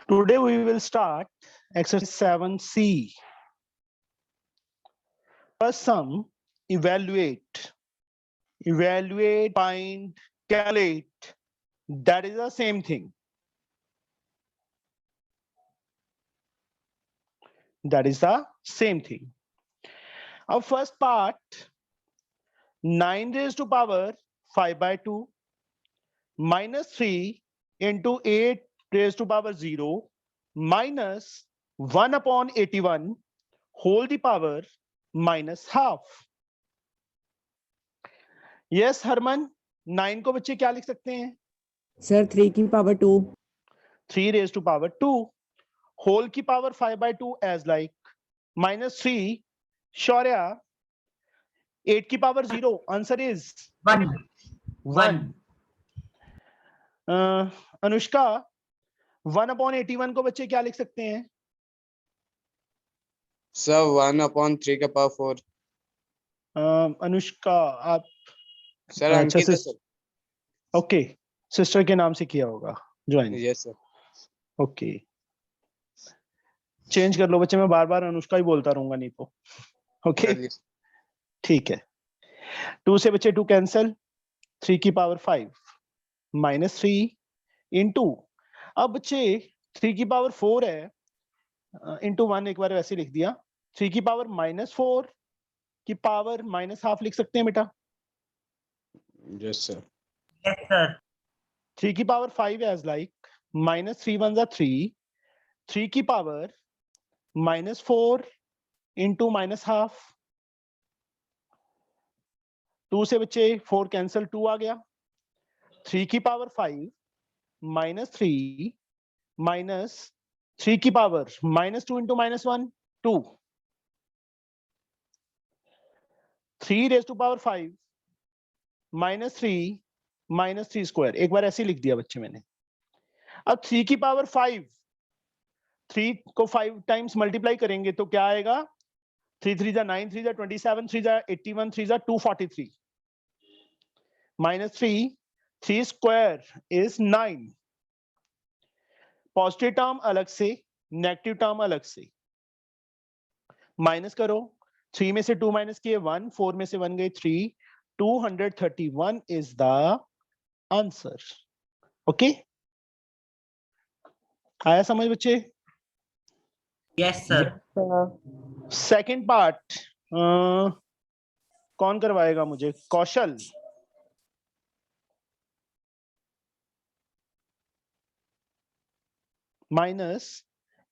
Today we will start exercise 7C. First sum, evaluate, find, calculate. That is the same thing. That is the same thing. Our first part, 9 raised to power 5 by 2 minus 3 into 8 raised to power 0 minus 1 upon 81 whole the power minus half. Yes, Harman, 9 को बच्चे क्या लिख सकते हैं? Sir 3 की power 2 3 raised to power 2 whole की power 5 by 2 as like minus 3 Shaurya 8 की power 0 answer is 1 Anushka 1 upon 81 को बच्चे क्या लिख सकते हैं? सर 1/3 का पावर 4। अनुष्का आप सर अच्छा, अंकित है सर। ओके, सिस्टर के नाम से किया होगा join. Yes sir. Okay, change कर लो बच्चे, मैं बार बार अनुष्का ही बोलता रहूंगा नहीं तो। ओके ठीक है। 2 से बच्चे 2 कैंसिल, 3 की पावर 5 माइनस 3 इंटू, अब बच्चे 3 की पावर 4 है इंटू 1 एक बार वैसे लिख दिया, 3 की पावर -4 की पावर माइनस हाफ लिख सकते हैं बेटा? Yes sir. Yes, sir. 3 की पावर 5 एज लाइक -3 1 जा 3, 3 की पावर -4 इंटू माइनस हाफ। 2 से बच्चे 4 कैंसिल, 2 आ गया, 3 की पावर 5 -3 माइनस 3 की power -2 into -1 2, 3 raise to power 5 -3 square, एक बार ऐसे ही लिख दिया बच्चे मैंने। अब 3 की पावर 5, 3 को 5 टाइम्स मल्टीप्लाई करेंगे तो क्या आएगा? 3 3 जा 9, 3 जा 27, 3 जा 81, 3 जा 243 -3, 3 स्क्वायर इज 9। पॉजिटिव टर्म अलग से, नेगेटिव टर्म अलग से, माइनस करो। 3 में से 2 माइनस किए 1, 4 में से 1 गए 3, 231 इज द आंसर। ओके, आया समझ बच्चे? Yes, sir. सेकंड पार्ट कौन करवाएगा मुझे? Kaushal. Minus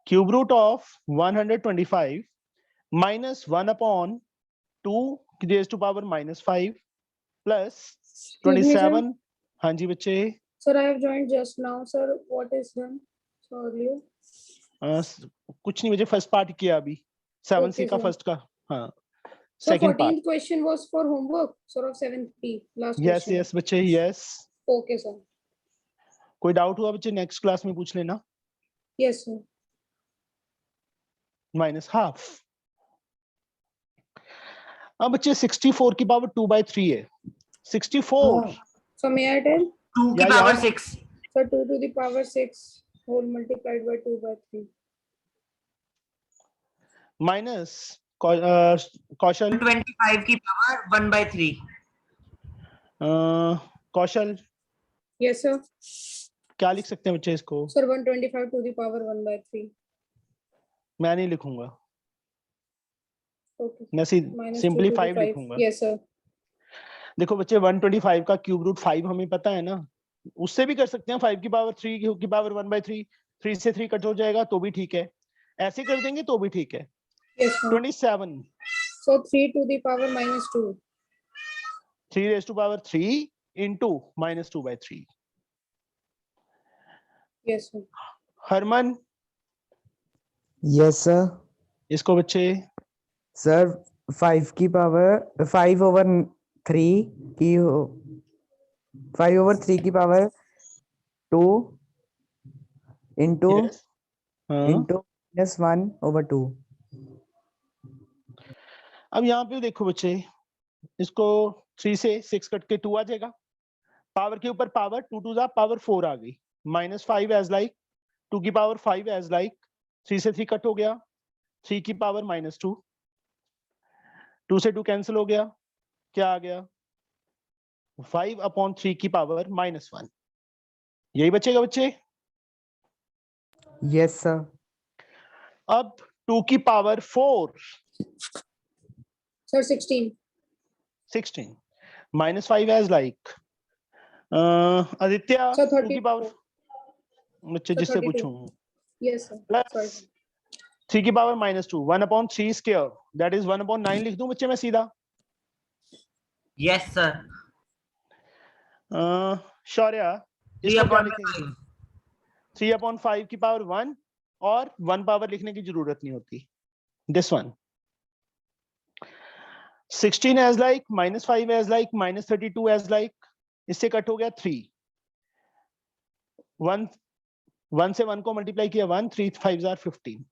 cube root of 125 minus 1 upon 2 raise to power -5 plus 27। हाँ जी बच्चे। Sir, I have joined just now. Sir, what is done? Sorry. कुछ नहीं, मुझे फर्स्ट पार्ट किया अभी 7C Okay, का sir. फर्स्ट का। हाँ, So second 14th part. question was for homework. Sir of 7th P. Last yes question. Yes बच्चे, yes. Okay, sir. कोई डाउट हुआ बच्चे नेक्स्ट क्लास में पूछ लेना। Yes, sir. Minus half. अब बच्चे 64 की पावर 2 by 3 है। 64 So may I tell? 2 की Yeah, power yeah. 6. Sir, 2 to the power 6 whole multiplied by 2 by 3. Minus कौशल 25 की power 1/3. कौशल Yes, sir. क्या लिख सकते हैं बच्चे इसको? Sir, 125 to the power 1 by 3. मैं नहीं लिखूंगा, Okay. मैं Minus 2 to सिंपली the 5 5. लिखूंगा। Yes, sir. देखो बच्चे 125 का क्यूब रूट 5 हमें पता है ना, उससे भी कर सकते हैं। 5 की पावर 3 की पावर 1/3, 3 से 3 कट हो जाएगा तो भी ठीक है, ऐसे कर देंगे तो भी ठीक है। Yes, sir. 27 So 3 to the power -2. 3 raised to power 3 into -2/3। Yes, sir. Harman yes sir. इसको बच्चे सर 5 की पावर 5/3 की 5/3 की पावर 2 इंटू yes, हाँ। इंटू -1/2। अब यहाँ पे देखो बच्चे, इसको 3 से 6 कट के 2 आ जाएगा, पावर के ऊपर पावर 2 टू द पावर 4 आ गई, -5 एज लाइक 2 की पावर 5 एज लाइक 3 से 3 कट हो गया, 3 की पावर -2, 2 से 2 कैंसिल हो गया, क्या आ गया 5/3 की पावर -1। यही बचेगा बच्चे। Yes, sir. अब 2 की power 4 Sir, 16. 16 -5 as like Aditya Sir, 2 की पावर 32. बच्चे Sir, जिससे 32. पूछूं Yes, sir. Sorry. प्लस 3 की पावर -2 1/3 स्क्वायर दैट इज 1/9 लिख दूं बच्चे मैं सीधा। Yes, sir. शौर्य 3 इसको क्या upon लिखेंगे? 5. 3/5 की पावर 1 और 1 पावर लिखने की जरूरत नहीं होती। This one 16 as like -5 as like -32 as like, इससे कट हो गया 3, 1 से 1 को मल्टीप्लाई किया 1, 3 5 आर 15।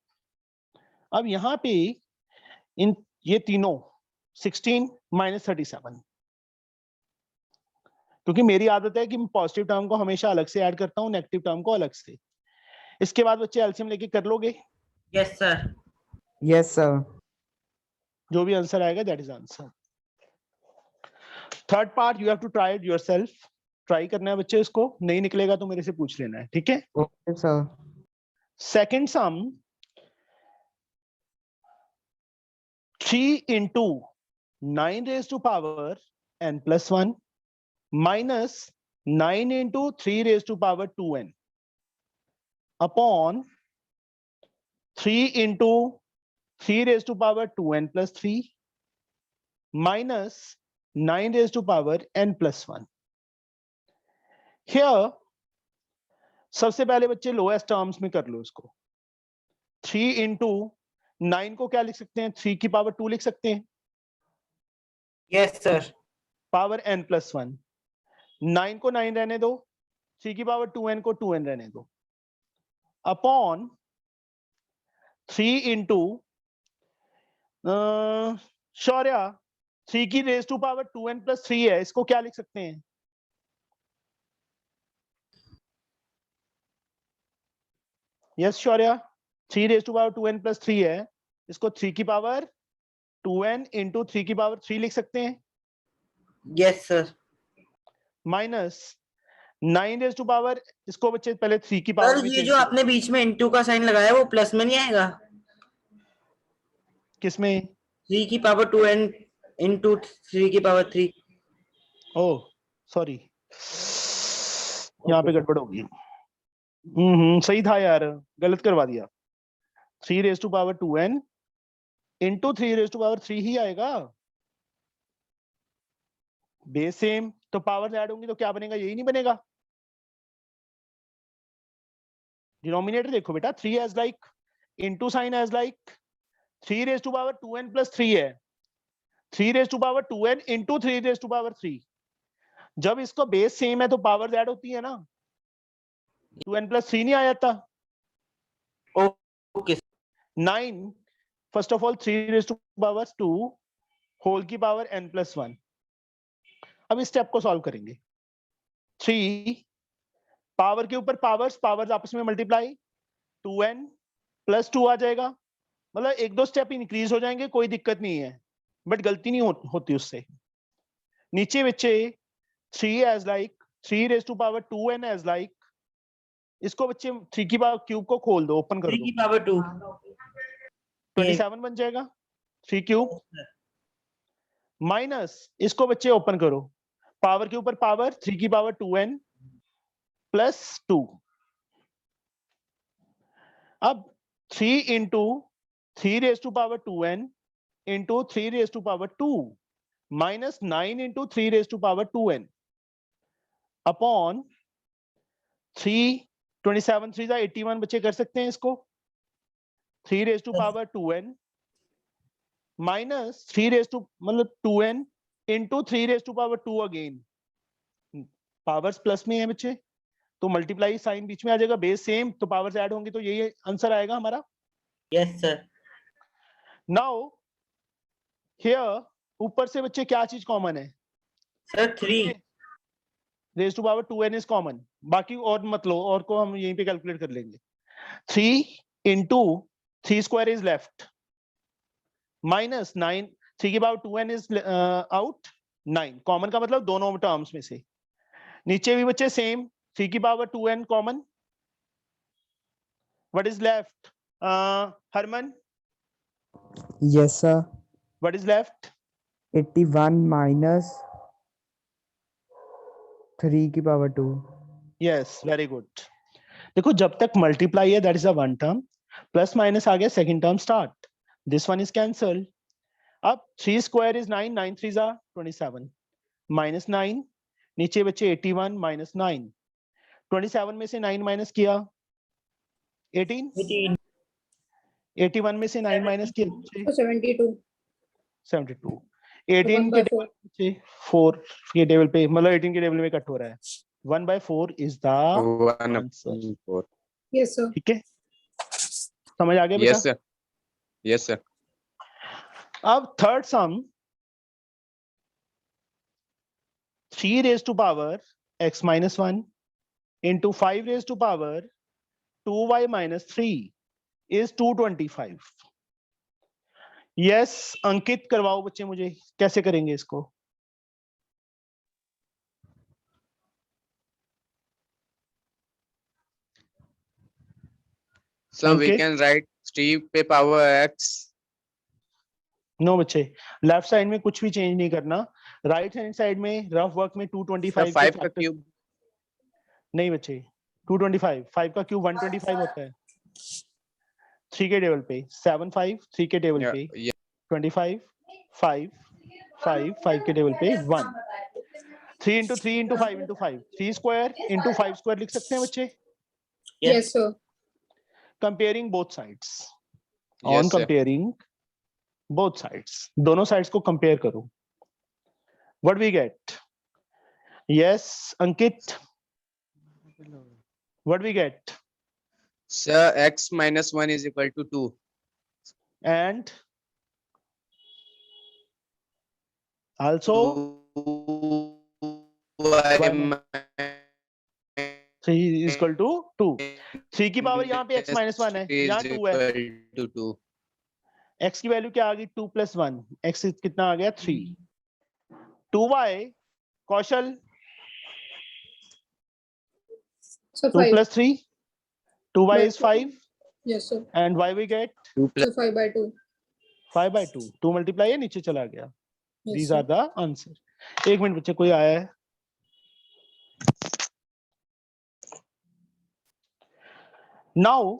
अब यहाँ पे इन ये तीनों 16 -37, क्योंकि मेरी आदत है कि मैं पॉजिटिव टर्म को हमेशा अलग से ऐड करता हूँ, नेगेटिव टर्म को अलग से। इसके बाद बच्चे एलसीएम लेके कर लोगे, Yes, sir. Yes, sir. जो भी आंसर आएगा that is answer. Third part you have to try it yourself, try करना है बच्चे, इसको नहीं निकलेगा तो मेरे से पूछ लेना है, ठीक है। Okay, sir. Second some 3 into 9 raised to power n+1 minus 9 into 3 raised to power 2n upon 3 into 3 raised to power 2n plus 3 minus 9 raised to power n+1। Here सबसे पहले बच्चे लोएस्ट टर्म्स में कर लो इसको। 3 into 9 को क्या लिख सकते हैं? 3 की पावर 2 लिख सकते हैं, Yes, sir. Power n+1। 9 को 9 रहने दो, 3 की पावर 2n को 2n रहने दो, अपॉन 3 into शौर्य 3 की raise to power 2n plus 3 है, इसको क्या लिख सकते हैं? Yes Shaurya, 3 raise to power 2n plus 3 है, इसको 3 की पावर 2n into 3 की पावर 3 लिख सकते हैं, Yes, sir. Minus 9 raise to power, इसको बच्चे पहले 3 की पावर सर में ये चेंज जो करो। आपने बीच में इनटू का साइन लगाया वो प्लस में नहीं आएगा? किसमें? 3 की पावर 2n into 3 की पावर 3। ओह सॉरी, यहाँ पे गड़बड़ हो गई। सही था यार, गलत करवा दिया। 3 raise to power 2n into 3 raise to power 3 ही आएगा, बेस सेम, तो पावर ऐड होंगी तो क्या बनेगा? यही नहीं बनेगा। डिनोमिनेटर देखो बेटा, 3 as like into sign as like 3 raise to power 2n plus 3 है, 3 raise to power 2n into 3 raise to power 3। जब इसको बेस सेम है तो पावर ऐड होती है ना, 2n प्लस 3 नहीं आ जाता। Okay 9 first of all 3 raise to power 2 whole की पावर n+1। अब इस स्टेप को सॉल्व करेंगे। 3 पावर के ऊपर पावर्स, पावर्स आपस में मल्टीप्लाई, 2n प्लस 2 आ जाएगा, मतलब एक दो स्टेप इंक्रीज हो जाएंगे, कोई दिक्कत नहीं है, बट गलती नहीं होती उससे। नीचे बच्चे 3 as like 3 raise to power 2n as like, इसको बच्चे 3 की पावर क्यूब को खोल दो, ओपन कर 3 दो, की पावर 2 27 बन जाएगा 3 क्यूब, माइनस इसको बच्चे ओपन करो, पावर के ऊपर पावर 3 की पावर 2n प्लस 2। अब 3 into 3 raise to power 2n into 3 raise to power 2 minus 9 into 3 raise to power 2n upon 3, 27 3 81 बच्चे कर सकते हैं इसको, 3 raise to power 2n minus 3 raise to मतलब 2n into 3 raise to power 2 again, powers plus में है बच्चे तो मल्टीप्लाई साइन बीच में आ जाएगा, बेस सेम तो पावर्स ऐड होंगी, तो यही आंसर आएगा हमारा। Yes sir. नाउ हियर ऊपर से बच्चे क्या चीज कॉमन है? Sir 3 raise to power 2n is common, बाकी और मत लो, और को हम यहीं पे कैलकुलेट कर लेंगे। 3 into 3 square is left minus 9, 3 की power 2n is out, 9 common का मतलब दोनों टर्म्स में से, नीचे भी बच्चे सेम 3 की power 2n common, what is left? Harman, Yes, sir. what is left? 81 minus 3 की power 2. Yes, very good. देखो जब तक मल्टीप्लाई है that is a one term, plus minus आ गया second term start, this one is cancel. अब 3 square is 9, 9 3 जा 27 minus 9, नीचे बच्चे 81 माइनस 9, 27 में से 9 माइनस किया 18, 81 में से 9 माइनस किया So 72. 72, 18 1 के by 4. टेबल 4 के टेबल पे मतलब 18 के टेबल में कट हो रहा है, 1/4 is the 1 answer. upon 4. Yes, sir. ठीक है, समझ आ गया बेटा? Yes, sir. Yes, sir. अब third some 3 raised to power x minus 1 into 5 raised to power 2y minus 3 is 225. Yes अंकित करवाओ बच्चे मुझे, कैसे करेंगे इसको? So we Okay. can write 3 पे power x. नो बच्चे, लेफ्ट साइड में कुछ भी चेंज नहीं करना, राइट हैंड साइड में रफ वर्क में 225 5 के का फैक्टर क्यूब. नहीं बच्चे, 225 5 का क्यूब 125 होता है, 3 के टेबल पे 7 5 3 के टेबल Yeah, पे yeah. 25 5 5 5 के टेबल पे 1, 3 into 3 into 5 into 5, 3 square into 5 square लिख सकते हैं बच्चे, Yes, sir. comparing both sides. Yes, On sir. comparing both sides, दोनों sides को compare करो. What we get? Yes, Ankit. What we get? Sir, x minus 1 is equal to 2. And also 2y One. 3 is equal to 2. 3 की power यहाँ पे x minus 1 है, यहाँ 2 है. to 2. x की वैल्यू क्या आ गई? 2 plus 1. x कितना आ गया? 3. 2y, Kaushal, So 2 5. plus 3. 2y By is 2. 5. Yes, sir. And y we get 2 plus So 5 by 2. 5/2. 2 multiply है, नीचे चला गया. Yes, These sir. are the answer. एक मिनट बच्चे, कोई आया है? Now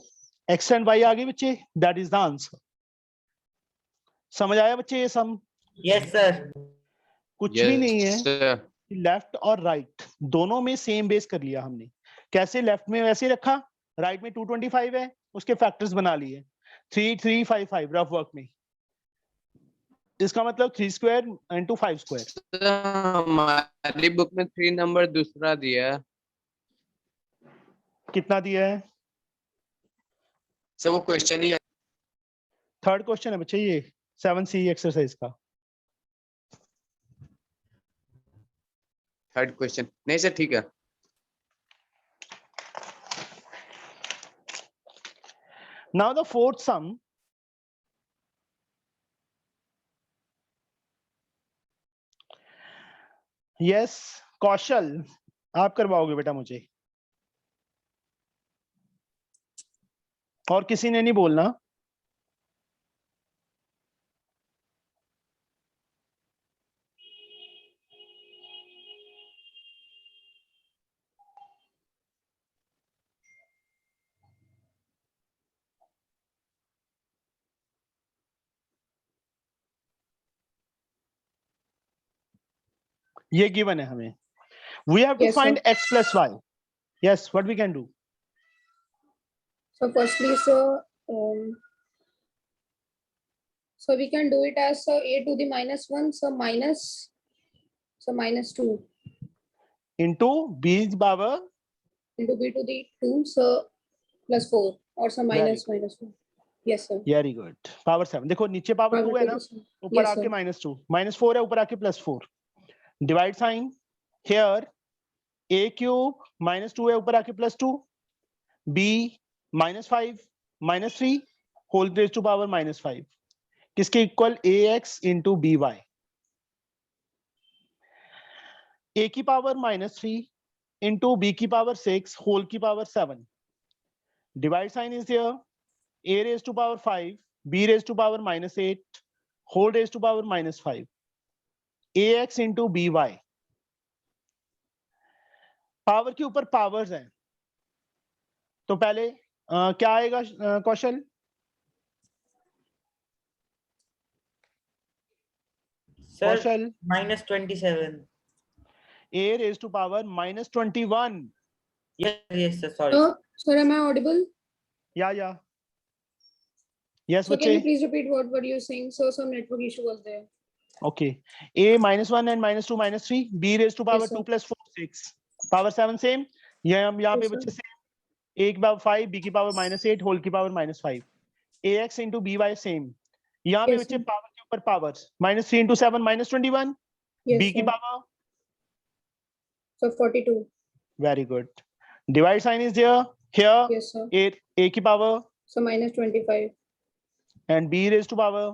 x and y आ गए बच्चे, that is the answer. समझ आया बच्चे ये सम? Yes, sir. कुछ भी नहीं है, Yes, sir. लेफ्ट और राइट दोनों में सेम बेस कर लिया हमने. कैसे? लेफ्ट में वैसे रखा, राइट में 225 है, उसके फैक्टर्स बना लिए 3 3 5 5 रफ वर्क में. इसका मतलब 3 स्क्वायर इंटू 5 स्क्वायर. Sir, हमारी बुक में 3 नंबर दूसरा दिया है. कितना दिया है? सर वो क्वेश्चन ही थर्ड क्वेश्चन है बच्चे ये 7C एक्सरसाइज का. थर्ड क्वेश्चन नहीं सर, ठीक है. Now the fourth sum. Yes, कौशल, आप करवाओगे बेटा मुझे, और किसी ने नहीं बोलना. ये गिवन है हमें. We have to Yes, sir. find x plus y. Yes, what we can do? So firstly, sir, so we can do it as a to the minus 1, so minus 2 Into b power. into b to the 2, so plus 4 or so minus 1. Yes, sir. Very good. Power 7. देखो नीचे power 2 है ना, ऊपर Yes, आके sir. -2, -4 है, ऊपर आके +4. Divide sign here a cube -2 है, ऊपर आके +2. b -5 -3 whole raise to power -5 किसके equal ax into B Y, a की पावर -3 इंटू b की पावर 6 होल की power 7, divide sign is here, a raise to power 5 b raise to power -8 whole raise to power -5, ax into B Y, power के ऊपर powers हैं तो पहले क्या आएगा कौशल? Sir, Kaushal -27. a raised to power -21. Yes, sir. Sorry. Sir, am I audible? Yeah. Yes, So can you bache. please repeat what were you saying? So some network issue was there. Okay. A -1 and -2 -3. B raised to power Yes, sir. 2 plus 4 6. Power 7 same. यहाँ पे Yes, बच्चे sir. same. A की power 5, B की power -8, whole की power -5. AX into BY same. यहाँ पे Yes, बच्चे sir. Power के ऊपर पावर्स -3 into 7 -21. Yes, B की sir. Power So 42. very good. Divide sign is there. Here Yes, sir. A की power So -25. and B raised to power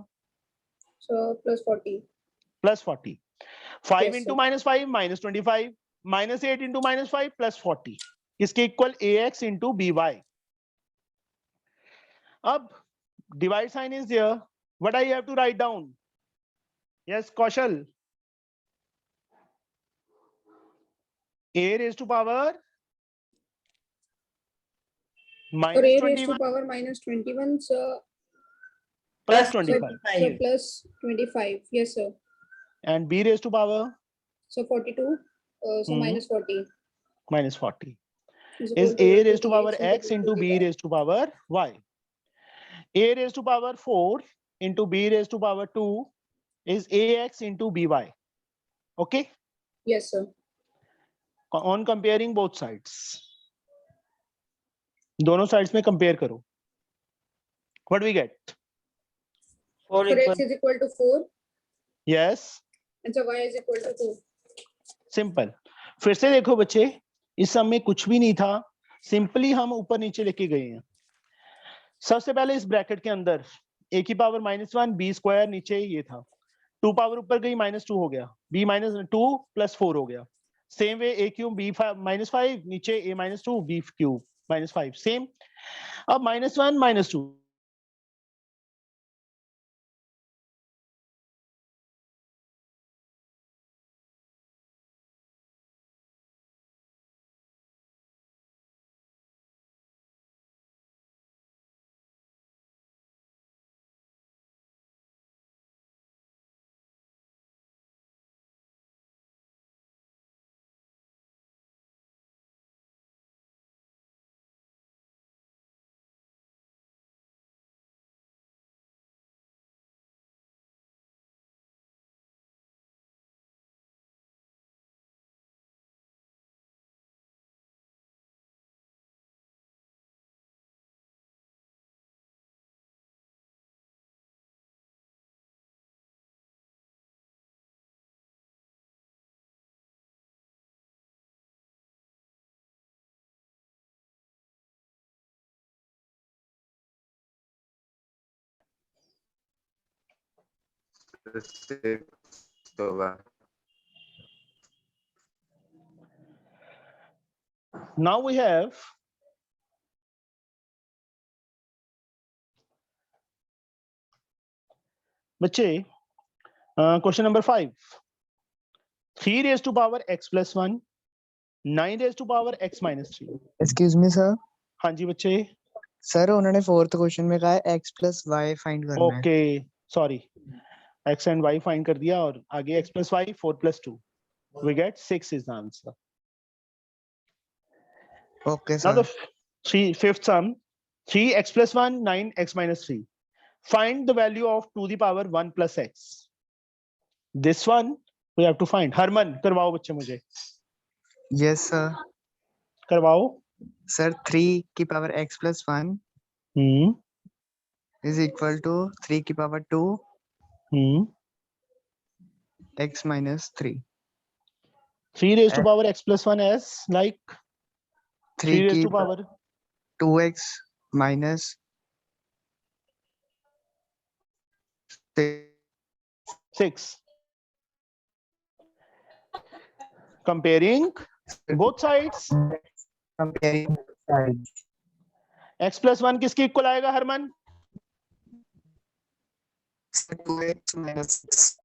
So +40. plus 40. 5 Yes, into sir. -5 -25, -8 into -5 plus 40 इसके equal ax into by. अब divide sign is there. What I have to write down? Yes, Kaushal. A raised to power Or A raised -21 to power -21. So plus so 25 +25. Yes, sir. and B raised to power So 42. So -40. -40 Is is equal to A 1 raised to to power dx x into B raised to power y. A raised to power 4 into B raised to power 2 is ax into by. Okay, Yes, sir. on comparing both sides. दोनों sides में compare करो. What we get? 4 So equal. x is equal to 4 Yes, and so y is equal to 2. Simple. फिर से देखो बच्चे, इस सम में कुछ भी नहीं था, सिंपली हम ऊपर नीचे लेके गए हैं. सबसे पहले इस ब्रैकेट के अंदर a की पावर -1 b स्क्वायर नीचे ये था, 2 पावर ऊपर गई -2 हो गया, b -2 + 4 हो गया. Same way a cube b -5 नीचे a -2 b क्यूब -5 सेम. अब -1 -2 now we have बच्चे question number 5. 3 raised to power x plus 1, 9 raised to power x minus 3. Excuse me sir. हाँ जी बच्चे. सर उन्होंने फोर्थ क्वेश्चन में कहा है x plus y फाइंड करना है. Okay sorry, x and y find कर दिया और आगे x plus y 4 plus 2 we get 6 is the answer. Okay Now sir. the fifth sum, 3x plus 1 9x minus 3. Find the value of 2 the power 1 plus x. This one we have to find. Harman करवाओ बच्चे मुझे. Yes sir. करवाओ. Sir 3 की power x plus 1 is equal to 3 की power 2 x minus 3. 3 raised to power x plus 1 as like 3 3 raised की to power 2x minus 6. Comparing both sides. comparing sides. x plus 1 किसके equal आएगा Harman? 2x minus 6.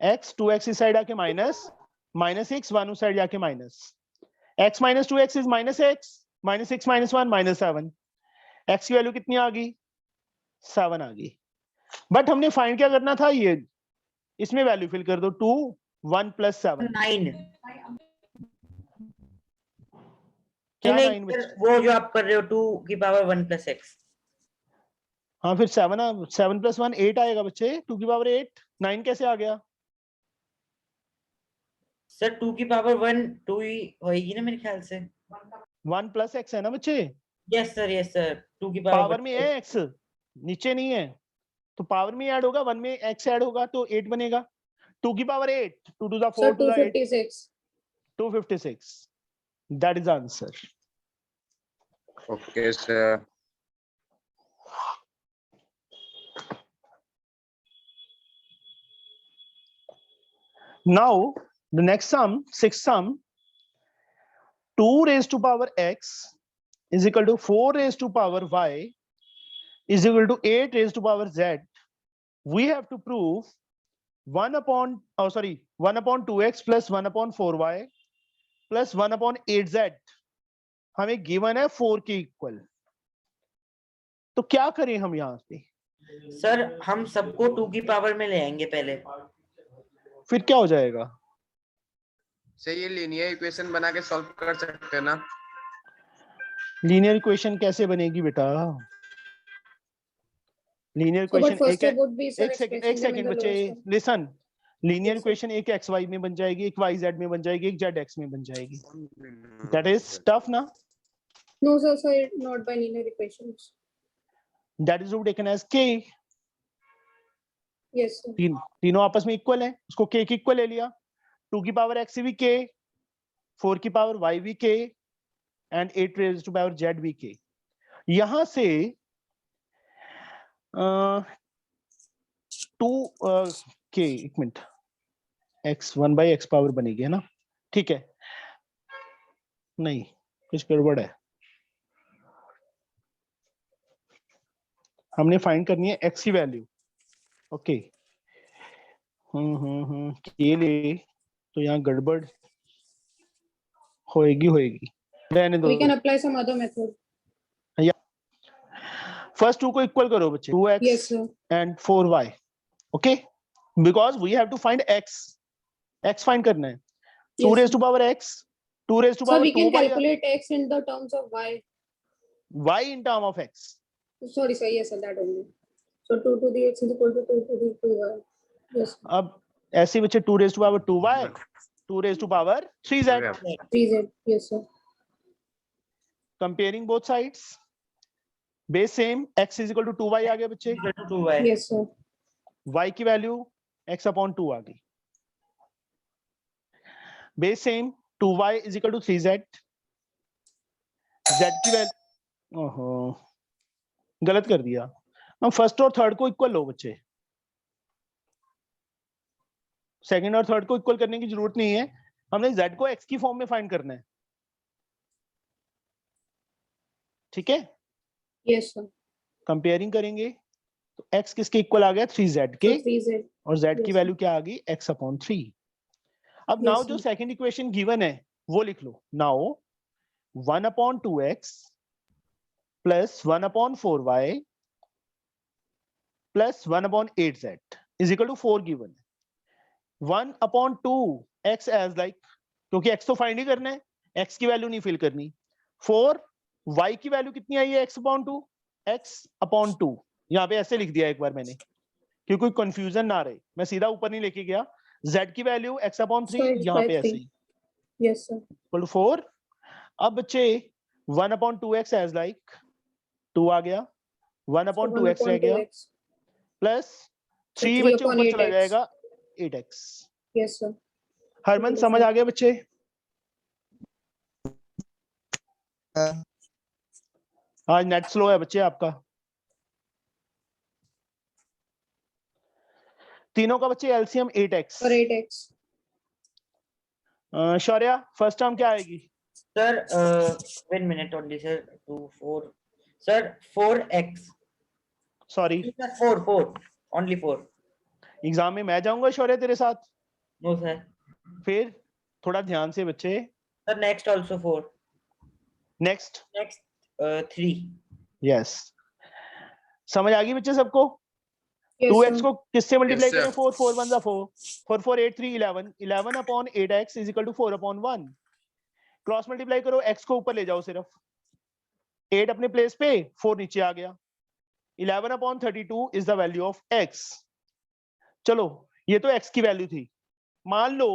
x 2x इस side आके minus, minus 6 1 उस side जाके minus. x minus 2x is minus x, minus 6 minus 1 minus 7. x की value कितनी आ गई? 7 आ गई. बट हमने फाइंड क्या करना था? ये इसमें वैल्यू फिल कर दो. 2 1 plus 7. 9 क्या नहीं 9 नहीं बच्चे? सर, वो जो आप कर रहे हो 2 की पावर 1 plus x. हाँ फिर 7 plus 1 8 आएगा बच्चे. 2 की पावर 8. 9 कैसे आ गया? सर 2 की पावर 1 2 ही होएगी ना मेरे ख्याल से. 1 plus x है ना बच्चे? यस सर 2 की पावर पावर में है x, नीचे नहीं है. तो पावर में ऐड होगा, 1 में x ऐड होगा तो 8 बनेगा. 2 की power 8, 2 to the 4 So to the 8, 256. 256. That is the answer. Okay, sir. Now the next sum, sixth sum, 2 raised to power x is equal to 4 raised to power y is equal to 8 raised to power z. We have to prove 1 upon 2x plus 1 upon 4y plus 1 upon 8z हमें given है 4 के equal. तो क्या करें हम यहाँ पे? Sir हम सबको 2 की पावर में ले आएंगे पहले. फिर क्या हो जाएगा? सर ये लीनियर इक्वेशन बना के सॉल्व कर सकते हैं ना? लीनियर इक्वेशन कैसे बनेगी बेटा? Linear So, but equation first step would be sir एक expressing them in second the बच्चे, lowest form. Listen. Linear Yes, sir. Equation एक एक्स वाई में बन जाएगी, एक वाई जेड में बन जाएगी, एक जेड एक्स में बन जाएगी. दैट इज टफ ना? No, sir, not by linear equations. That is taken as K. Yes, sir. तीनों आपस में इक्वल है, उसको के की इक्वल ले लिया. 2 की पावर एक्स भी के, 4 की पावर वाई भी के and 8 raise to power Z भी के. यहां से 2 के, एक minute, X 1 by X power बनेगी है ना? ठीक है. नहीं, कुछ गड़बड़ है. हमने फाइंड करनी है एक्स की वैल्यू. ओके. के लिए तो यहाँ गड़बड़ होएगी. रहने दो. We can apply some other method. First 2 को इक्वल करो बच्चे. 2x Yes, sir. and 4y. Okay, because we have to find x. x find करना है. 2 Yes, raised sir. to power x, 2 raised to So power we 2 can by calculate x in the terms of y. y in term of x. Sorry, sir. Yes, sir. That only. So 2 to the x is equal to 2 to the 2y. Yes. Sir. अब ऐसे बच्चे 2 raised to power 2y, 2 raised to power 3z. 3z. Yes, sir. Comparing both sides. Base same, x is equal to 2y आ गया बच्चे. 2y. Yes, sir. y की value x upon 2 आ गई. Base same, 2y is equal to 3z. z की value, ओहो गलत कर दिया. हम फर्स्ट और थर्ड को इक्वल लो बच्चे. सेकंड और थर्ड को इक्वल करने की जरूरत नहीं है, हमने z को x की फॉर्म में फाइंड करना है. ठीक है. Yes, sir. कंपेयरिंग करेंगे तो x किसके इक्वल आ गया? 3z के. So 3z. और z की Yes, वैल्यू क्या आ गई? x upon 3. अब Yes, नाउ sir. जो सेकंड इक्वेशन गिवन है वो लिख लो. Now 1 upon 2x plus 1 upon 4y plus 1 upon 8z is equal to 4 given है. 1 अपॉन 2x एज लाइक, क्योंकि x तो फाइंड ही करना है, x की वैल्यू नहीं फिल करनी. 4 y की वैल्यू कितनी आई है? x upon 2. x अपॉन 2 यहाँ पे ऐसे लिख दिया एक बार मैंने, क्योंकि कोई कंफ्यूजन ना रहे. मैं सीधा ऊपर नहीं लेके गया. z की value x upon 3 So it's यहाँ by पे ऐसे 3. ही Yes, sir. Equal to 4. अब बच्चे 1 अपॉन 2x एज लाइक 2 आ गया, 1 अपॉन 1 2x रह upon गया, 2x. प्लस So 3 3 बच्चे upon ऊपर चला 8x. जाएगा 8x. Yes, sir. हरमन समझ आ गया बच्चे? आज नेट स्लो है बच्चे आपका। तीनों का बच्चे एलसीएम 8x। और 8x। शौर्या फर्स्ट टर्म क्या आएगी? Sir 1 minute only sir, 2 4 sir 4x sorry, sir 4 only 4 exam में मैं जाऊंगा शौर्य तेरे साथ? no sir फिर थोड़ा ध्यान से बच्चे। sir next also 4 next 3 yes, समझ आ गई बच्चे सबको? Yes, 2x sir. को किससे मल्टीप्लाई sir. करें? 4 4 1 जा 4, 4 4 8 3 11, 11 upon 8x is equal to 4 upon 1। Cross multiply करो, x को ऊपर ले जाओ सिर्फ, 8 अपने प्लेस पे, 4 नीचे आ गया। 11 upon 32 is the value of x। चलो ये तो x की वैल्यू थी। मान लो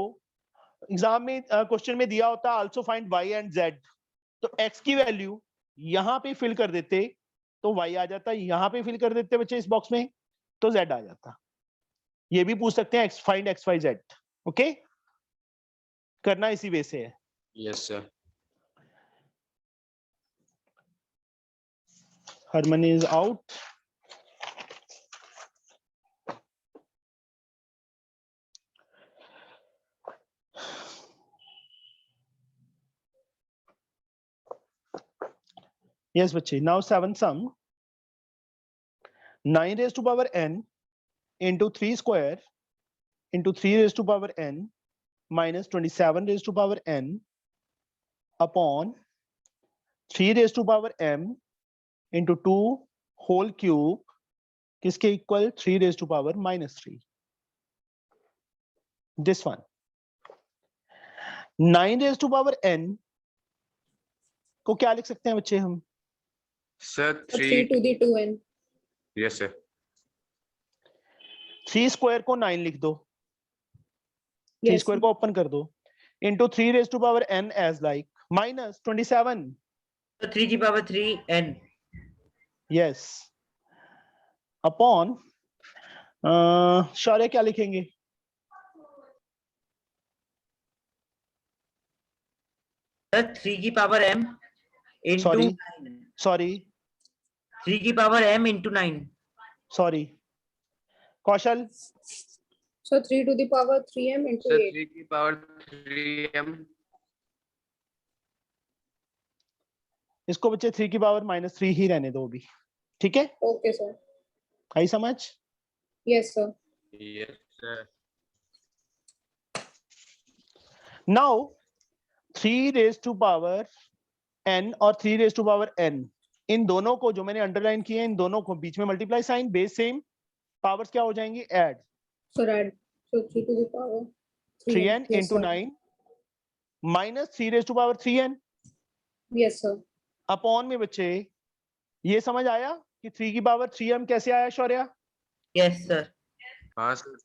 एग्जाम में क्वेश्चन में दिया होता also find y and z, तो x की वैल्यू यहां पे फिल कर देते तो y आ जाता, यहां पे फिल कर देते बच्चे इस बॉक्स में तो z आ जाता। ये भी पूछ सकते हैं x find x y z। Okay, करना इसी वे से है। Yes sir. Harman is out. Yes बच्चे, now 7th sum, 9 raised to power n into 3 square into 3 raised to power n minus 27 raised to power n upon 3 raised to power m into 2 whole cube किसके equal? 3 raised to power minus 3। This one 9 raised to power n को क्या लिख सकते हैं बच्चे हम? Sir 3 to the 2n। Yes sir. 3 square को 9 लिख दो, 3 Yes, स्क्वायर को ओपन कर दो, into 3 raised to power n as like minus 27। so 3 की पावर 3 n yes अपॉन शौर्य क्या लिखेंगे? sir 3 की power m into sorry 9 sorry 3 की power m into 9 sorry Kaushal So 3 to the power 3m into sir 8। 3 की power 3m। इसको बच्चे 3 की power -3 ही रहने दो अभी, ठीक है? Okay, sir. आई समझ? Yes, sir. Yes sir. Now 3 raised to power n और 3 raised to power n, इन दोनों को जो मैंने अंडरलाइन किए इन दोनों को बीच में multiply sign, base same, powers क्या हो जाएंगी? Add. So add. So 3 to the power 3n Yes, into sir. 9 minus 3 raised to power 3n Yes, sir. Upon में बच्चे ये समझ आया कि 3 की पावर 3m कैसे आया शौर्या? yes sir हाँ sir.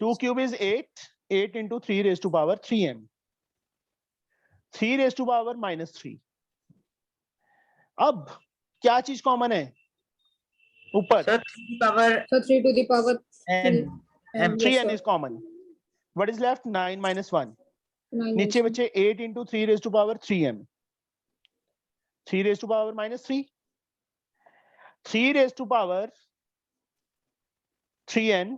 2 cube is 8, 8 into 3 raised to power 3m, 3 raised to power -3। अब क्या चीज कॉमन है ऊपर? sir 3 की power So 3 to the power n m 3n is common, what is left? 9 minus 1। 9 नीचे बच्चे 8 into 3 raised to power 3m, 3 raised to power -3, 3 raised to power 3n,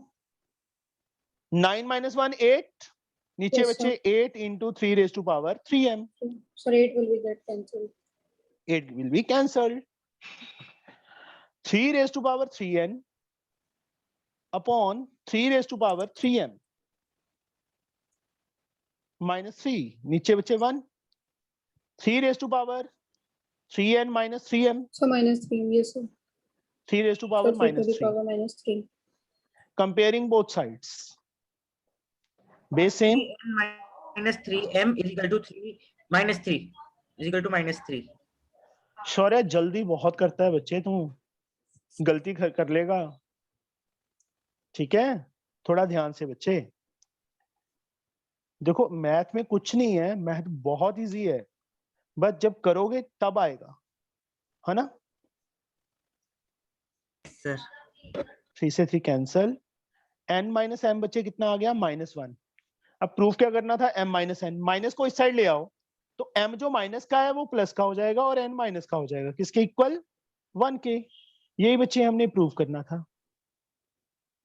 9 minus 1 8, नीचे Yes, बच्चे 8 into 3 raised to power 3m, So 8 will be get cancelled। 8 will be cancelled। 3 raised to power 3n upon 3 raised to power 3m -3, नीचे बच्चे 1, 3 raised to power 3n minus 3m, So -3, yes, sir। 3 raised to So power 3 to the -3। power -3। Comparing both sides, base same, minus 3m is equal to 3 minus 3 is equal to -3 शौर्य जल्दी बहुत करता है बच्चे, तू गलती कर लेगा, ठीक है? थोड़ा ध्यान से बच्चे। देखो मैथ में कुछ नहीं है, मैथ बहुत इजी है, बस जब करोगे तब आएगा, है ना? sir 3 से 3 कैंसल, n माइनस m बच्चे कितना आ गया? -1। अब प्रूफ क्या करना था? m माइनस n, माइनस को इस साइड ले आओ तो m जो माइनस का है वो प्लस का हो जाएगा और n माइनस का हो जाएगा, किसके इक्वल? 1 के। यही बच्चे हमने प्रूव करना था।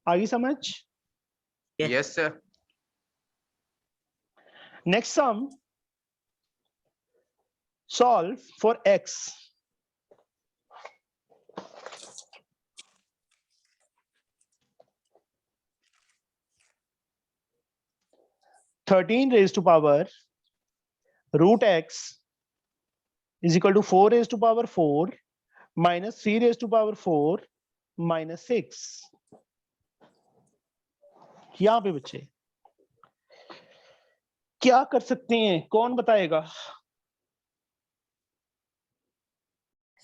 आगे समझ? Yes sir. Next sum, solve for x। (13 raised to power root x is equal to 4 raised to power 4 minus 3 raised to power 4 minus 6। यहां पे बच्चे क्या कर सकते हैं, कौन बताएगा?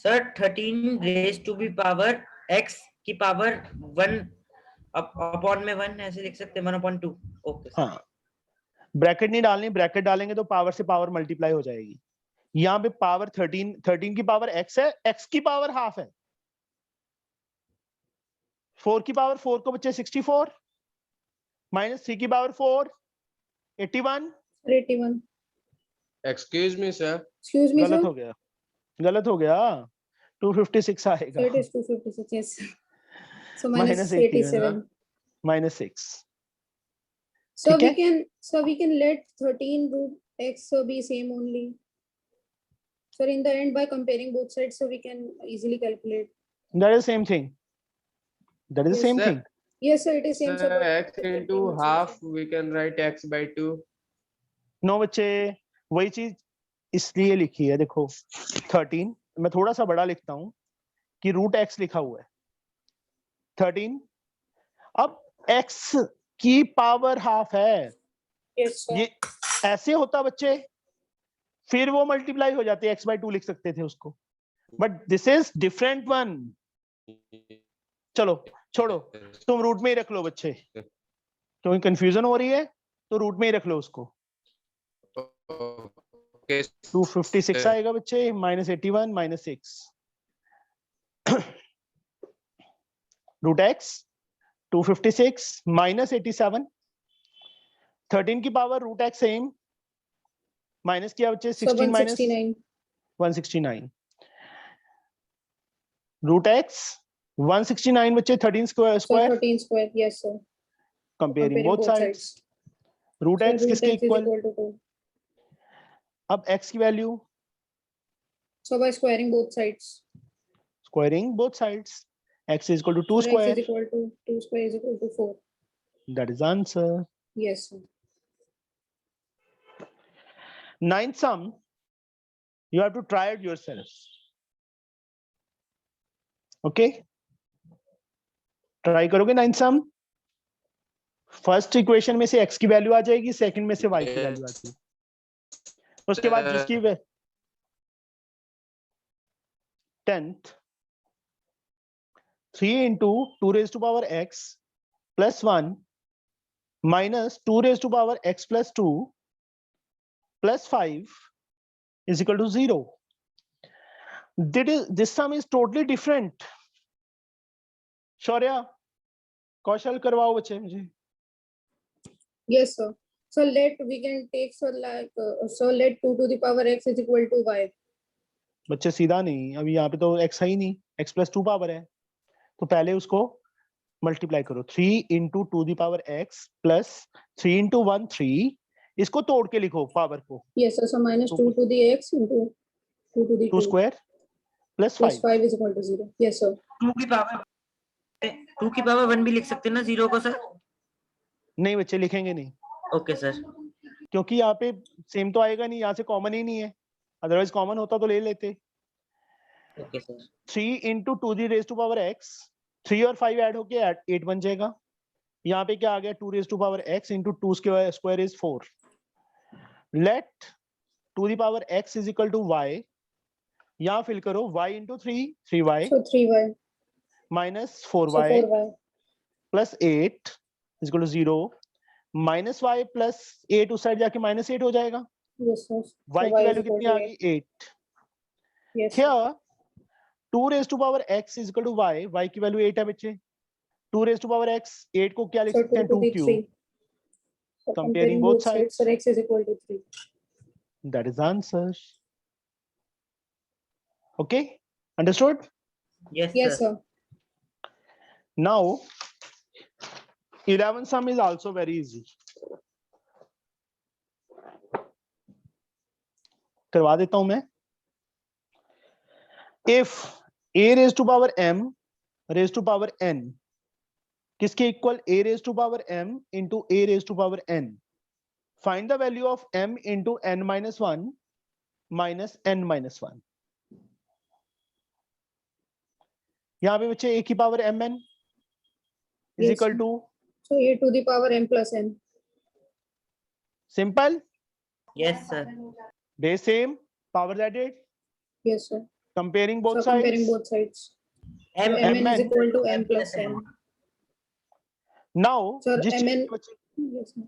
Sir 13 raise to B power x की पावर 1 अपॉन में 1 ऐसे लिख सकते हैं, 1/2। Okay sir. हाँ, ब्रैकेट नहीं डालनी, ब्रैकेट डालेंगे तो पावर से पावर मल्टीप्लाई हो जाएगी। यहाँ पे पावर 13 की पावर x है, x की पावर हाफ है। 4 की पावर 4 को बच्चे 64 माइनस 3 की power 4 81। 81। Excuse me sir. Excuse me, गलत sir. हो गया, गलत हो गया। 256 आएगा। So it is 256. Yes. So minus minus 81 87. minus 6। So ठीक है? we can let 13 root x be same only. So in the end, by comparing both sides, so we can easily calculate. That is same thing. That is the Yes, same sir. thing. Yes, sir, it is same. Sir, Sir, but x into half we can write x by 2. No बच्चे, वही चीज इसलिए लिखी है, देखो 13 मैं थोड़ा सा बड़ा लिखता हूं कि रूट x लिखा हुआ है 13। अब x की पावर हाफ है। yes, sir. ये ऐसे होता बच्चे, फिर वो मल्टीप्लाई हो जाती है, x/2 लिख सकते थे उसको, but this is different one. चलो छोड़ो, तुम रूट में ही रख लो बच्चे, क्योंकि कंफ्यूजन हो रही है तो रूट में ही रख लो उसको। Okay. 256 आएगा बच्चे, -81 -6 रूट x 256 -87। 13 की power root x same, minus किया बच्चे So 16 माइनस 169. 169। रूट x 169 बच्चे 13 So square 13 square. Yes, sir. Comparing both sides. Root So x root किसके x is equal? equal to 2. अब x की value So by squaring both sides. Squaring both sides, x is equal to 2 So x is square, equal to 2 square is equal to 4. that is answer। Yes, sir. Ninth sum, you have to try it yourself, okay? Try करोगे ninth सम? First equation में से x की value आ जाएगी, second में से y की value आ जाएगी, उसके बाद जिसकी 10th 3 into 2 raised to power x plus 1 minus 2 raised to power x plus 2 plus 5 is equal to 0. This sum is totally different. Shaurya, कौशल करवाओ बच्चे मुझे। Yes, sir. So we can take so let 2 to the power x is equal to y. बच्चे सीधा नहीं, अभी यहाँ पे तो x है ही नहीं, x plus 2 पावर है, तो पहले उसको मल्टीप्लाई करो। 3 into 2 the power x plus 3 into 1 3, इसको तोड़ के लिखो पावर को। Yes, sir. So minus 2 to the x into 2 to the 2 square plus 5 is equal to 0. Yes, sir. 2 की पावर 1 भी लिख सकते हैं ना 0 को सर? नहीं बच्चे लिखेंगे नहीं, ओके सर। क्योंकि यहाँ पे सेम तो आएगा नहीं, यहाँ से कॉमन ही नहीं है, अदरवाइज कॉमन होता तो ले लेते। Okay sir. 3 into 2 the raised to power x, 3 और 5 ऐड होके 8 बन जाएगा। यहाँ पे क्या आ गया, 2 raised to power x into 2 square is 4. Let 2 the power x is equal to y, यहाँ फिल करो y into 3y So 3y. minus So 4y 4y. plus 8 is equal to 0, minus y plus 8 उस side जाके minus 8 हो जाएगा। Yes, sir. y So की y is value equal कितनी to आ 8. गई, 8। Yes, sir. Here 2 raised to power x is equal to y की value 8 है बच्चे। 2 raised to power x, 8 को क्या लिख So सकते 2 हैं, to 2 the cube. 3. So Comparing both sides. so x is equal to 3. That is the answer. Okay, understood? Yes, Yes, sir. sir. Now, 11 sum is also very easy. करवा देता हूं मैं. If a raised to power m raised to power n किसके equal a raised to power m into a raised to power n. Find the value of m into n minus 1 minus n minus 1. यहाँ पे बच्चे a की power mn is Yes, equal sir. to So a to the power m plus n. simple Yes, sir. base same powers added Yes, sir. comparing both So sides. comparing both sides. So M mn is mn equal to m plus n. Now Sir, जिस चीज mn. के बच्चे Yes, sir.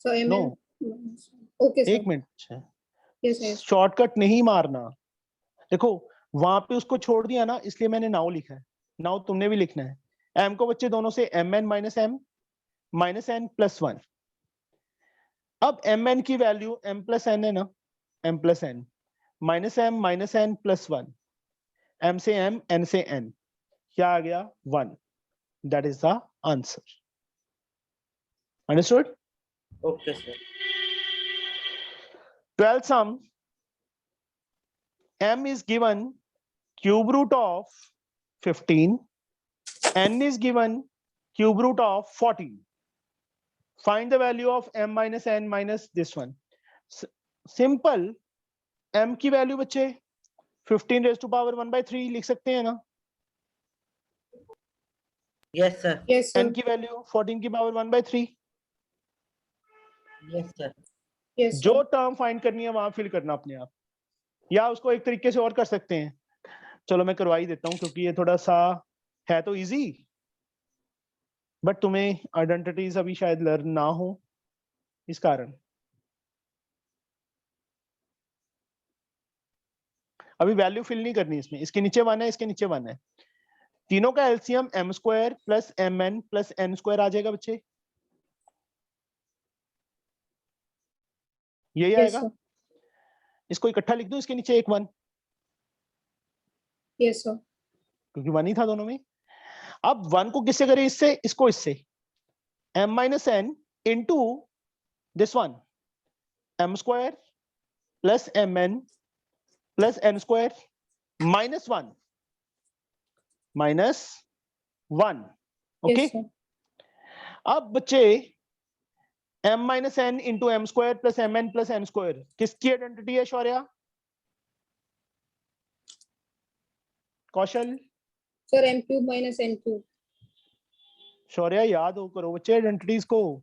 So mn. No. Okay, sir. एक minute Yes, yes. Shortcut नहीं मारना. देखो वहां पे उसको छोड़ दिया ना, इसलिए मैंने नाउ लिखा है. नाउ तुमने भी लिखना है. m को बच्चे दोनों से mn माइनस n प्लस 1. अब mn की वैल्यू m प्लस n है ना, m plus n minus n plus 1. m से m, n से n, क्या आ गया 1. That is the answer. Understood? Okay, sir. 12th sum, m is given cube root of 15, n is given cube root of 14. Find the value of m minus n minus this one. Simple. m की value बच्चे 15 raised to power 1/3 लिख सकते हैं ना. Yes, sir. Yes, sir. n की value 14 की power 1/3. Yes, sir. Yes, जो sir. Term find करनी है वहां फिल करना अपने आप, या उसको एक तरीके से और कर सकते हैं. चलो मैं करवा ही देता हूं क्योंकि ये थोड़ा सा है तो इजी, बट तुम्हें आइडेंटिटीज अभी शायद लर्न ना हो, इस कारण. अभी वैल्यू फिल नहीं करनी इसमें. इसके नीचे 1 है, इसके नीचे 1 है. तीनों का LCM m square plus mn plus n square आ जाएगा बच्चे. यही Yes, आएगा. sir. इसको इकट्ठा लिख दूं, इसके नीचे एक 1, Yes, sir. क्योंकि 1 ही था दोनों में. अब 1 को किससे करें? इससे, इसको इससे. m minus n into this one, m square plus mn plus n square minus 1 minus 1. Okay. Yes, sir. अब बच्चे m minus n into m square plus mn plus n square किसकी आइडेंटिटी है शौर्या? कौशल? Sir, m cube minus n cube. Shaurya याद हो करो बच्चे identities को.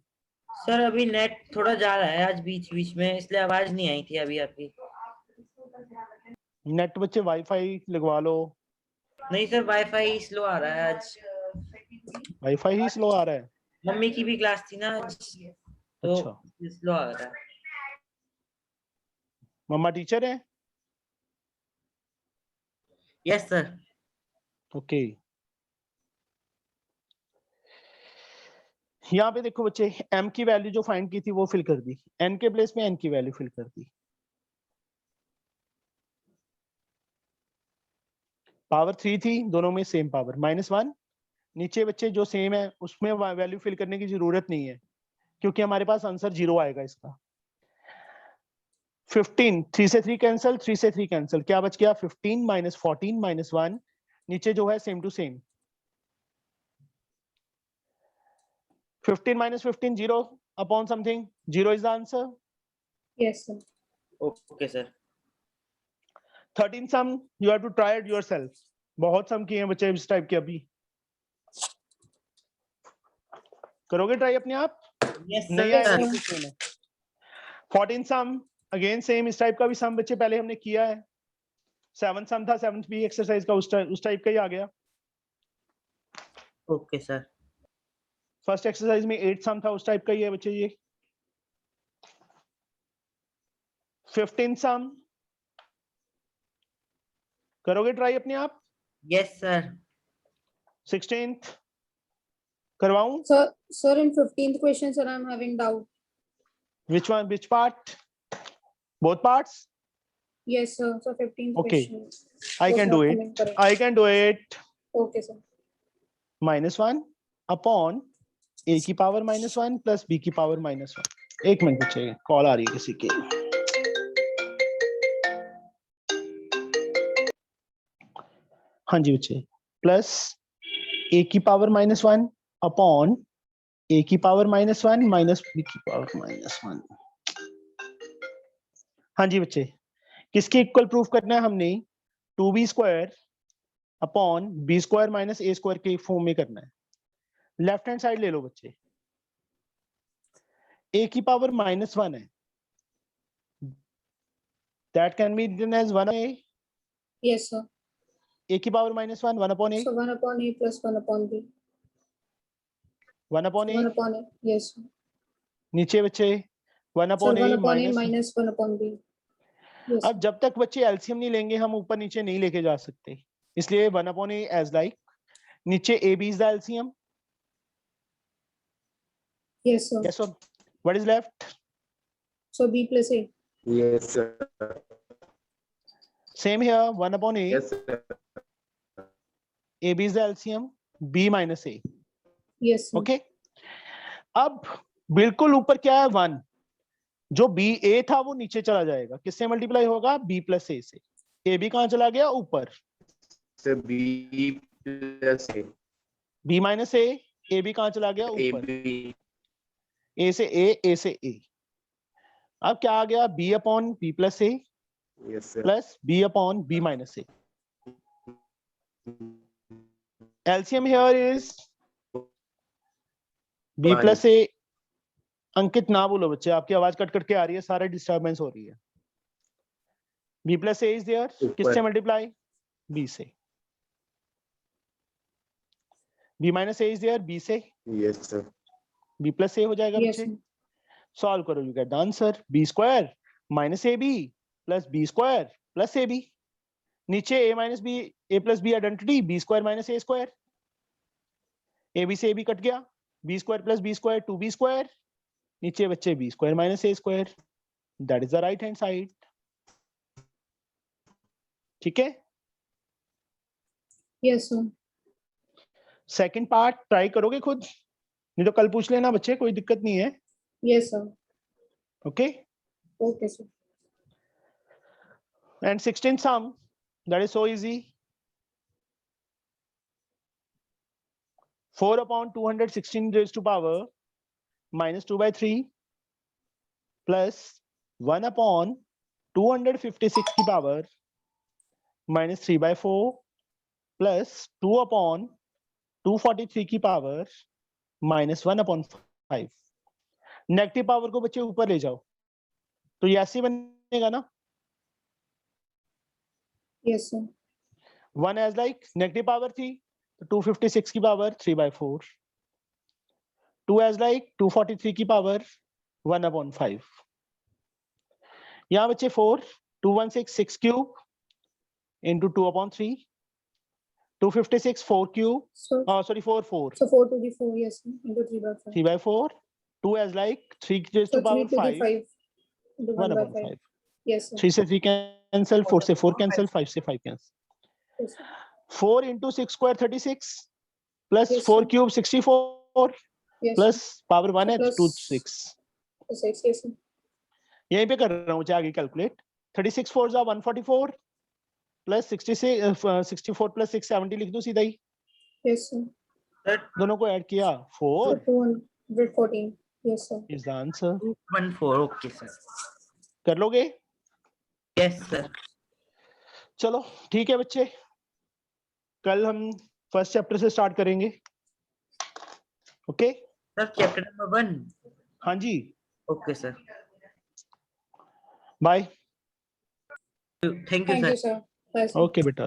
Sir अभी नेट थोड़ा जा रहा है आज बीच बीच में, इसलिए आवाज नहीं आई थी अभी आपकी. नेट बच्चे वाईफाई लगवा लो. नहीं सर, वाईफाई स्लो आ रहा है आज. वाईफाई ही स्लो आ रहा है. मम्मी की भी क्लास थी ना आज, तो अच्छा. स्लो आ रहा है. मम्मा टीचर है? Yes sir. ओके. यहाँ पे देखो बच्चे, m की वैल्यू जो फाइंड की थी वो फिल कर दी, n के प्लेस में n की वैल्यू फिल कर दी. पावर 3 थी, दोनों में सेम पावर -1. नीचे बच्चे जो सेम है उसमें वैल्यू फिल करने की जरूरत नहीं है, क्योंकि हमारे पास आंसर 0 आएगा इसका. 15, 3 से 3 कैंसिल, 3 से 3 कैंसिल, क्या बच गया? 15 माइनस 14 माइनस 1. नीचे जो है same to same. 15 minus 15, 0 upon something. 0 is the answer. Yes, sir. Okay sir. 13 sum, you have to try it yourself. बहुत सम किए हैं बच्चे इस टाइप के. अभी करोगे ट्राई अपने आप? यस नहीं आएगा सर. तो कुछ नहीं. 14 sum, अगेन सेम इस टाइप का भी सम बच्चे पहले हमने किया है. 7 sum था, 7th भी एक्सरसाइज का उस टाइप का ही आ गया. Okay sir. फर्स्ट एक्सरसाइज में 8 सम था, उस टाइप का ही है बच्चे ये. 15 सम करोगे ट्राई अपने आप? Yes sir. 16th करवाऊं? Sir, in 15th question, sir, I'm having doubt. Which one? Which part? both parts? Yes, sir. So 15th Okay. question. I was can not do coming it. correct. I can do it. Okay, sir. -1 upon a की पावर -1 plus b की पावर -1. एक minute बच्चे, call आ रही है किसी की. हाँ जी बच्चे, प्लस a की पावर -1 अपॉन a की पावर -1 माइनस b की पावर -1. हाँ जी बच्चे, किसके इक्वल प्रूफ करना है हमने? 2b² upon b² minus a² के फॉर्म में करना है. लेफ्ट हैंड साइड ले लो बच्चे. a की पावर -1 है, that can be written as 1a. Yes, sir. a की पावर -1 1 upon a. So 1 upon A plus 1 upon B. 1 upon a. 1 upon A. Yes, sir. नीचे बच्चे 1 Sir, upon 1 a upon A minus. minus 1 upon B. Yes, अब जब तक बच्चे LCM नहीं लेंगे हम ऊपर नीचे नहीं लेके जा सकते, इसलिए 1 upon a as like. नीचे a b is the LCM. yes, sir. Yes sir. What is left? So B plus A. Yes, sir. Same here, 1 upon a. Yes, sir. a b is the LCM. b minus a. Yes, sir. Okay. अब बिल्कुल ऊपर क्या है? 1. जो B ए था वो नीचे चला जाएगा, किससे मल्टीप्लाई होगा? बी प्लस ए से. ए बी कहाँ चला गया? ऊपर. So B plus A. B minus A B कहाँ चला गया? ऊपर. AB. ए से ए से ए. अब क्या आ गया? B upon B plus A Yes, sir. Plus B upon B minus A. LCM here is B One. Plus A. Ankit ना बोलो बच्चे, आपकी आवाज कट कट के आ रही है, सारे डिस्टर्बेंस हो रही है. B plus A is there, किससे मल्टीप्लाई? बी से. B minus A is there, B से. Yes, sir. B plus A हो जाएगा Yes, बच्चे. sir. सॉल्व करो, you get the answer. b² minus A B plus b² plus A B. नीचे a minus B, a plus B identity, b² minus a². A B से A B cut गया, b² plus b² 2b². नीचे बच्चे b² minus a². That is the right hand side. ठीक है. Yes, sir. Second part try करोगे खुद, नहीं तो कल पूछ लेना बच्चे, कोई दिक्कत नहीं है. Yes, sir. Okay. Okay, sir. And 16th sum, that is so easy. 4 upon 216 raised to power -2/3 plus 1 upon 256 की पावर -3/4 plus 2 upon 243 की पावर -1 upon 5. नेगेटिव पावर को बच्चे ऊपर ले जाओ तो ये ऐसे बनेगा ना. Yes, sir. 1 as like negative power थी तो 256 की पावर 3/4. 2 as like 243 की पावर 1 upon 5. यहाँ बच्चे 4 216 6 cube into 2 upon 3. 256 4 cube, So, sorry 4 4 so 4 to the 4, yes, sir, into 3/5. 3/4. 2 as like 3 raised So to 3 power to the 5 5 into 1 upon 1/5. 5. Yes, sir. 3 से 3 cancel, 4 से 4 cancel, 5 से 5 cancel. Yes, sir. 4 into 6 square 36 plus Yes, 4 sir. cube 64 Yes, plus power 1 So है plus- 2 6. sir. 6, yes, sir. यहीं पे कर रहा हूँ, मुझे आगे कैलकुलेट. 36 4 जा 144 प्लस 66 64 प्लस 670 लिख दूं सीधा ही. Yes, sir. Sir, दोनों को ऐड किया So 4 214. Yes, sir. Is the answer. 214. Okay, sir. कर लोगे? Yes, sir. चलो ठीक है बच्चे, कल हम फर्स्ट चैप्टर से स्टार्ट करेंगे. ओके. Sir, chapter number 1. हाँ जी, Okay, sir. Bye. Thank you, Thank sir. you, sir. Bye, sir. Okay बेटा.